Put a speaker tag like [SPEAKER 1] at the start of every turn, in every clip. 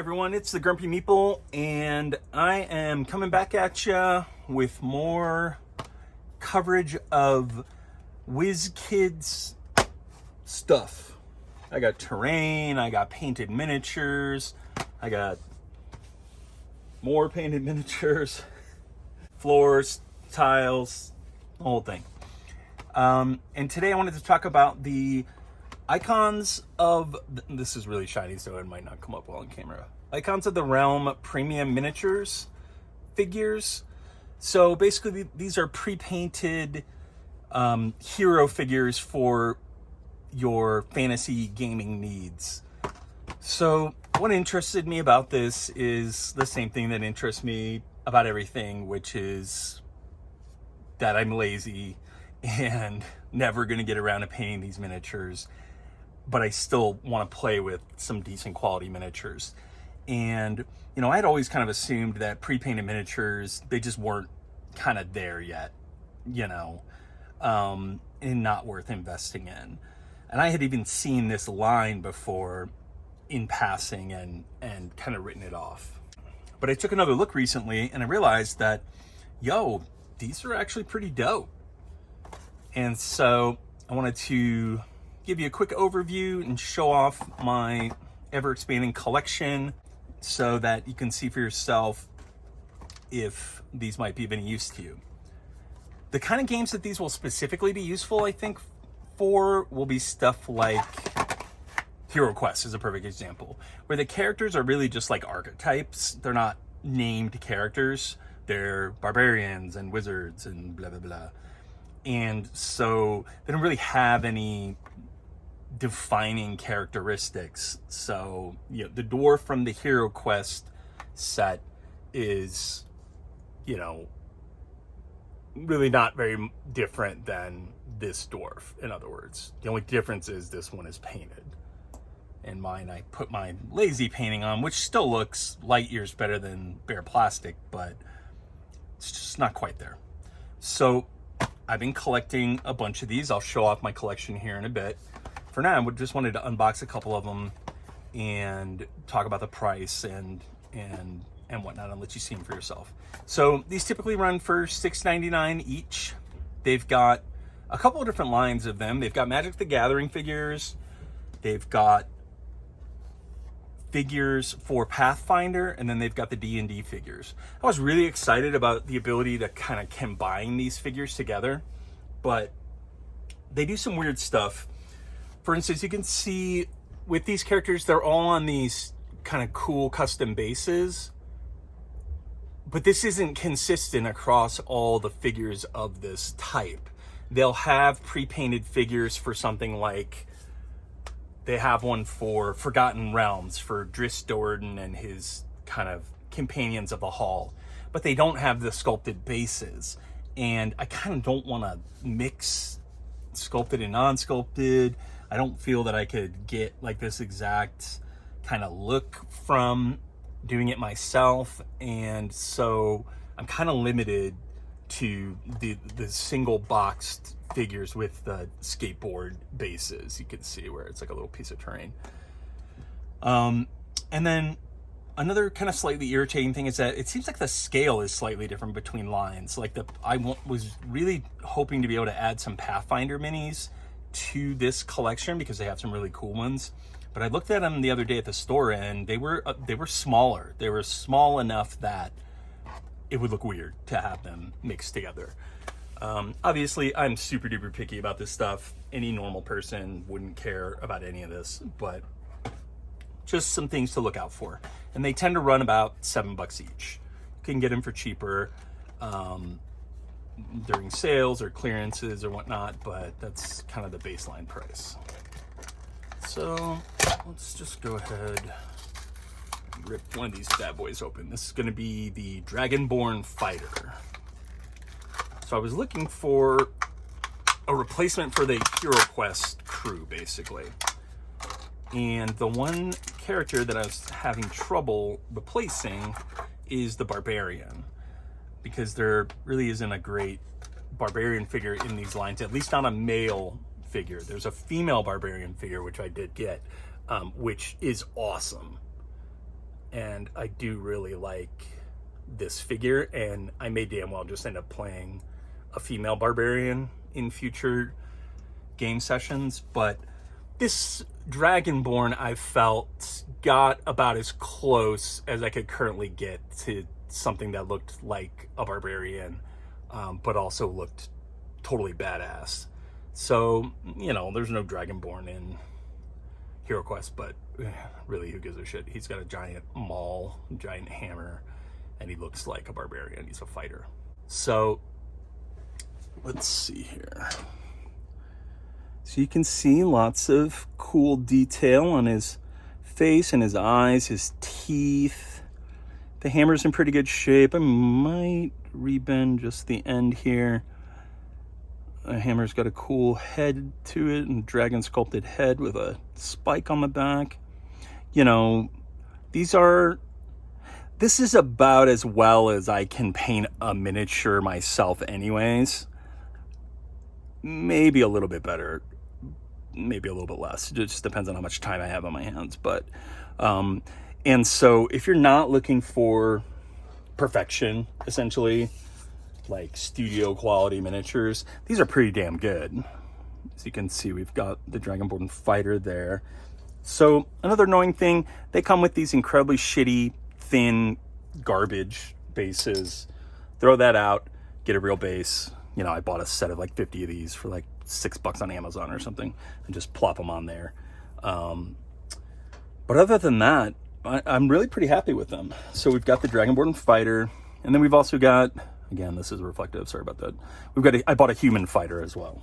[SPEAKER 1] everyone, it's the Grumpy Meeple, and I am coming back at ya with more coverage of Wizkids stuff. I got terrain, I got painted miniatures, I got more painted miniatures, floors, tiles, the whole thing. And today I wanted to talk about the Icons of, this is really shiny so it might not come up well on camera. Icons of the Realm Premium Miniatures figures. So basically these are pre-painted hero figures for your fantasy gaming needs. So what interested me about this is the same thing that interests me about everything, which is that I'm lazy and never going to get around to painting these miniatures, but I still want to play with some decent quality miniatures. And, you know, I'd always kind of assumed that pre-painted miniatures, they just weren't kind of there yet, you know, and not worth investing in. And I had even seen this line before in passing and kind of written it off. But I took another look recently and I realized that, yo, these are actually pretty dope. And so I wanted to give you a quick overview and show off my ever-expanding collection so that you can see for yourself if these might be of any use to you. The kind of games that these will specifically be useful, I think, for will be stuff like Hero Quest is a perfect example, where the characters are really just like archetypes. They're not named characters. They're barbarians and wizards and blah, blah, blah. And so they don't really have any defining characteristics. So, you know, the dwarf from the Hero Quest set is, you know, really not very different than this dwarf. In other words, the only difference is this one is painted. And mine, I put my lazy painting on, which still looks light years better than bare plastic, but it's just not quite there. So I've been collecting a bunch of these. I'll show off my collection here in a bit. For now, I just wanted to unbox a couple of them and talk about the price and whatnot, and let you see them for yourself. So these typically run for $6.99 each. They've got a couple of different lines of them. They've got Magic the Gathering figures. They've got figures for Pathfinder, and then they've got the D&D figures. I was really excited about the ability to kind of combine these figures together, but they do some weird stuff. For instance, you can see with these characters, they're all on these kind of cool custom bases, but this isn't consistent across all the figures of this type. They'll have pre-painted figures for something like, they have one for Forgotten Realms for Driss Do'Urden and his kind of companions of the hall, but they don't have the sculpted bases. And I kind of don't want to mix sculpted and non-sculpted. I don't feel that I could get like this exact kind of look from doing it myself. And so I'm kind of limited to the single boxed figures with the skateboard bases. You can see where it's like a little piece of terrain. And then another kind of slightly irritating thing is that it seems like the scale is slightly different between lines. Like was really hoping to be able to add some Pathfinder minis to this collection because they have some really cool ones. But I looked at them the other day at the store and they were smaller. They were small enough that it would look weird to have them mixed together. Obviously, I'm super duper picky about this stuff. Any normal person wouldn't care about any of this, but just some things to look out for. And they tend to run about $7 each. You can get them for cheaper during sales or clearances or whatnot, but that's kind of the baseline price. So let's just go ahead and rip one of these bad boys open. This is going to be the Dragonborn Fighter. So I was looking for a replacement for the Hero Quest crew, basically. And the one character that I was having trouble replacing is the Barbarian, because there really isn't a great Barbarian figure in these lines, at least not a male figure. There's a female Barbarian figure, which I did get, which is awesome. and I do really like this figure, and I may damn well just end up playing a female barbarian in future game sessions. But this Dragonborn, I felt, got about as close as I could currently get to something that looked like a barbarian, but also looked totally badass. So, you know, there's no Dragonborn in Hero Quest, but really, who gives a shit? He's got a giant maul, giant hammer, and he looks like a barbarian. He's a fighter. So, let's see here. So you can see lots of cool detail on his face and his eyes, his teeth. The hammer's in pretty good shape. I might rebend just the end here. The hammer's got a cool head to it, and dragon sculpted head with a spike on the back. You know, this is about as well as I can paint a miniature myself anyways. Maybe a little bit better, maybe a little bit less. It just depends on how much time I have on my hands. But and so if you're not looking for perfection, essentially, like studio quality miniatures, these are pretty damn good. As you can see, we've got the Dragonborn fighter there. So another annoying thing, they come with these incredibly shitty, thin, garbage bases. Throw that out, get a real base. You know, I bought a set of like 50 of these for like $6 on Amazon or something, and just plop them on there. But other than that, I'm really pretty happy with them. So we've got the Dragonborn fighter, and then we've also got, again, this is reflective, sorry about that. I bought a human fighter as well,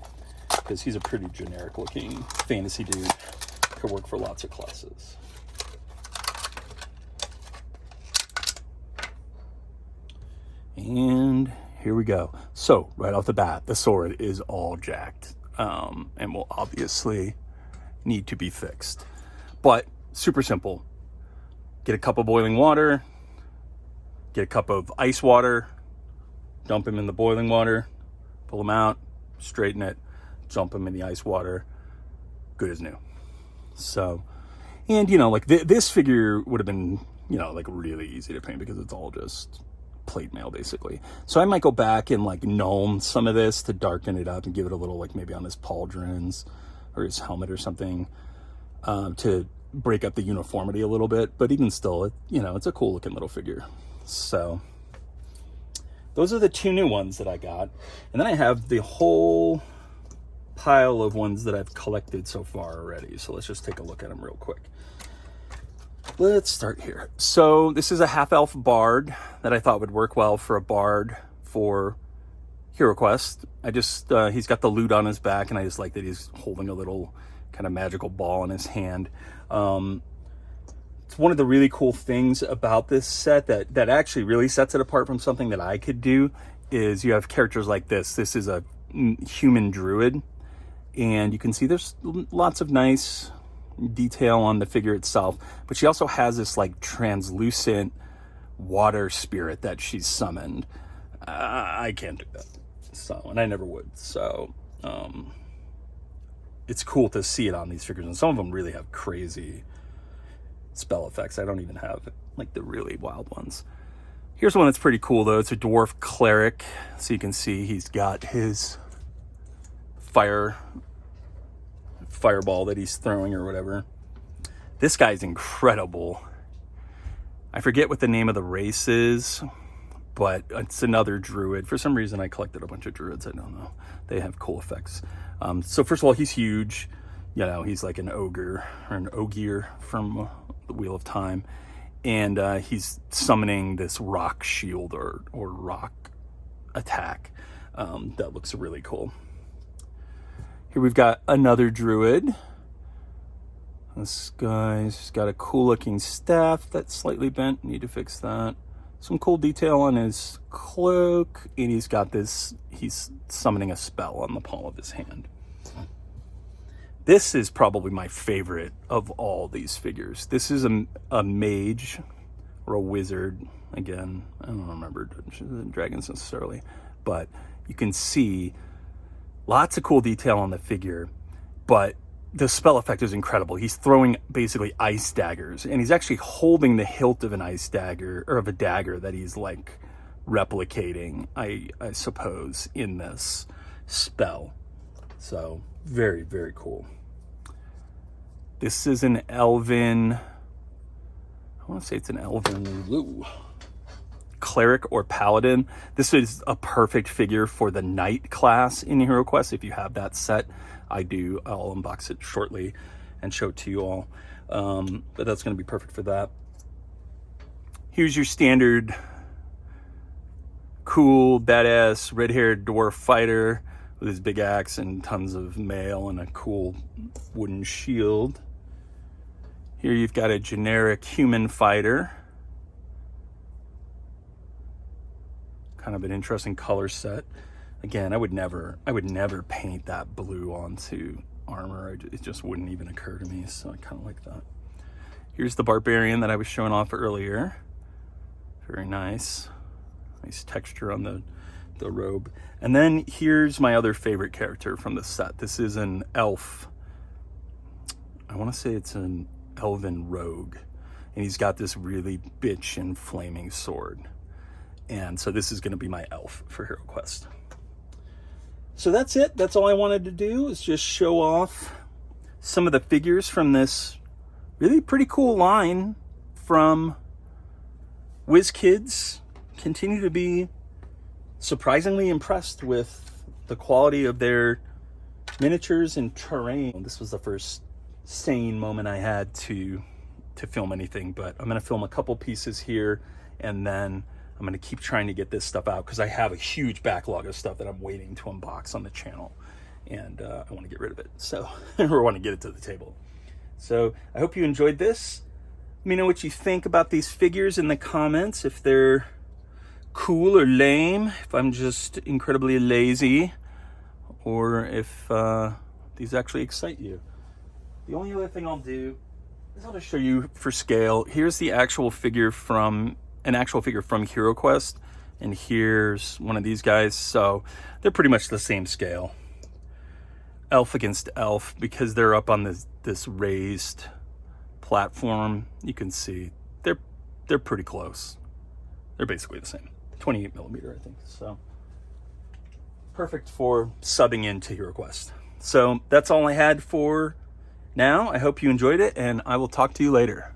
[SPEAKER 1] because he's a pretty generic looking fantasy dude. Could work for lots of classes. And here we go. So right off the bat, the sword is all jacked, and will obviously need to be fixed. But super simple. Get a cup of boiling water, get a cup of ice water, dump him in the boiling water, pull him out, straighten it, dump him in the ice water, good as new. So, and you know, like this figure would have been, you know, like really easy to paint because it's all just plate mail basically. So I might go back and like gnome some of this to darken it up and give it a little, like maybe on his pauldrons or his helmet or something, to break up the uniformity a little bit. But even still, you know, it's a cool looking little figure. So those are the two new ones that I got. And then I have the whole pile of ones that I've collected so far already. So let's just take a look at them real quick. Let's start here. So this is a half-elf bard that I thought would work well for a bard for Hero Quest. I just, he's got the lute on his back, and I just like that he's holding a little kind of magical ball in his hand. It's one of the really cool things about this set that actually really sets it apart from something that I could do is you have characters like this. This is a human druid, and you can see there's lots of nice detail on the figure itself, but she also has this like translucent water spirit that she's summoned. I can't do that, so, and I never would. So it's cool to see it on these figures, and some of them really have crazy spell effects. I don't even have like the really wild ones. Here's one that's pretty cool though. It's a dwarf cleric, so you can see he's got his fireball that he's throwing or whatever. This guy's incredible. I forget what the name of the race is, but it's another druid. For some reason I collected a bunch of druids. I don't know, they have cool effects. So first of all, he's huge. You know, he's like an ogre or an ogier from the Wheel of Time, and he's summoning this rock shield or rock attack that looks really cool. Here we've got another druid. This guy's got a cool looking staff that's slightly bent. Need to fix that. Some cool detail on his cloak, and he's got this, he's summoning a spell on the palm of his hand. This is probably my favorite of all these figures. This is a mage or a wizard. Again, I don't remember dragons necessarily, but you can see lots of cool detail on the figure, but the spell effect is incredible. He's throwing basically ice daggers, and he's actually holding the hilt of an ice dagger, or of a dagger that he's like replicating, I suppose, in this spell. So very, very cool. This is an elven, I want to say it's an elven cleric or paladin. This is a perfect figure for the knight class in Hero Quest. If you have that set, I do. I'll unbox it shortly and show it to you all. But that's going to be perfect for that. Here's your standard cool, badass, red-haired dwarf fighter with his big axe and tons of mail and a cool wooden shield. Here you've got a generic human fighter. Kind of an interesting color set. Again, I would never paint that blue onto armor. It just wouldn't even occur to me, so I kind of like that. Here's the barbarian that I was showing off earlier. Very nice. Nice texture on the robe. And then here's my other favorite character from the set. This is an elf. I want to say it's an elven rogue. And he's got this really bitchin' flaming sword. And so this is going to be my elf for Hero Quest. So that's it. That's all I wanted to do, is just show off some of the figures from this really pretty cool line from Wizkids. Continue to be surprisingly impressed with the quality of their miniatures and terrain. This was the first sane moment I had to film anything, but I'm going to film a couple pieces here, and then I'm going to keep trying to get this stuff out because I have a huge backlog of stuff that I'm waiting to unbox on the channel, and I want to get rid of it. So, or want to get it to the table. So I hope you enjoyed this. Let me know what you think about these figures in the comments, if they're cool or lame, if I'm just incredibly lazy, or if these actually excite you. The only other thing I'll do is I'll just show you for scale. Here's the actual figure from Hero Quest, and here's one of these guys. So they're pretty much the same scale, elf against elf, because they're up on this raised platform. You can see they're pretty close. They're basically the same, 28 millimeter, I think. So perfect for subbing into Hero Quest. So that's all I had for now. I hope you enjoyed it, and I will talk to you later.